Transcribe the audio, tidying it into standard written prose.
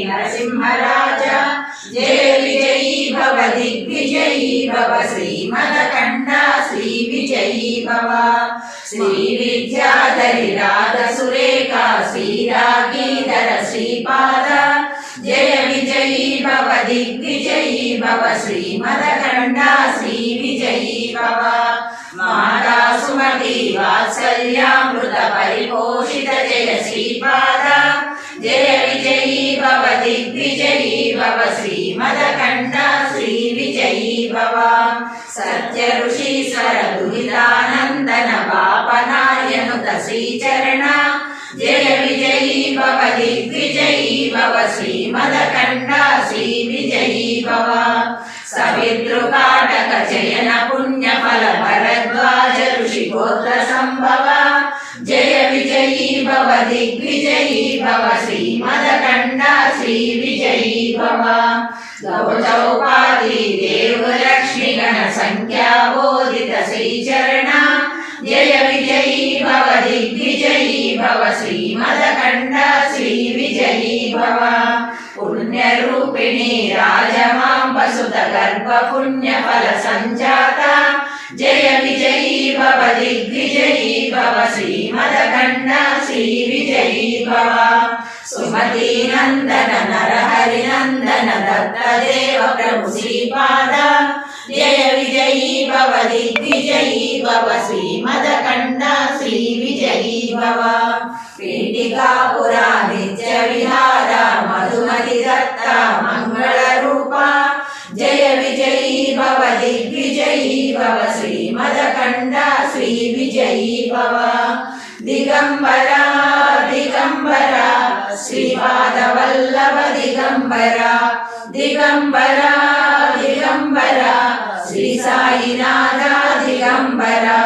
नरसिंहराज जय विजयी भव दिग्विजयी भव श्रीमदकण्ठा श्री विजयी भव श्री विद्याधरि राध सुरेखा श्रीरागीधर श्रीपाद जय विजयी भव दिग्विजयी भव श्रीमदकण्ठा श्री विजयी भव माता सुमति वात्सल्यामृत परिपोषित जय श्रीपाद जय विजयी भव दिग्विजयी भव श्रीमदकण्ठा श्री विजयी भव सत्य ऋषीश्वर दुहितानन्दन पापनायनुत श्रीचरण जय विजयी भव दिग्विजयी भव श्रीमदकण्ठा श्री विजयी भव सवितृकाटक चयन पुण्यफल भरद्वाज ऋषिगोत्र संभव जय विजयी भव दिग्विजयी भव श्रीमदकण्ठा श्री विजयी भव गौचौपादी देव लक्ष्मी गण संख्या बोधित श्रीचरण जय विजयी भव दिग्विजयी भव श्रीमदकण्ठा श्री विजयी भव पुण्यरूपिणी राजमाम्बसुत गर्भ पुण्यफल संजाता जय विजयी भव दिग्विजयी भव श्रीमदकण्ठा श्री विजयी भव सुमती नंदन नरहरि नंदन दत्तदेव प्रभु श्रीपाद जय विजयी भव दिग्विजयी भव श्रीमदकण्ठा श्री विजयी भव पीठिकापुरा नित्य विहार मधुमति दत्ता मंगल रूपा जय विजयी भव दिग्विजयी भव श्रीमदकण्ठा श्री विजयी भव दिगंबरा दिगंबरा श्रीपाद वल्लभ दिगंबरा दिगंबरा दिगंबरा श्री साईनाथ दिगंबरा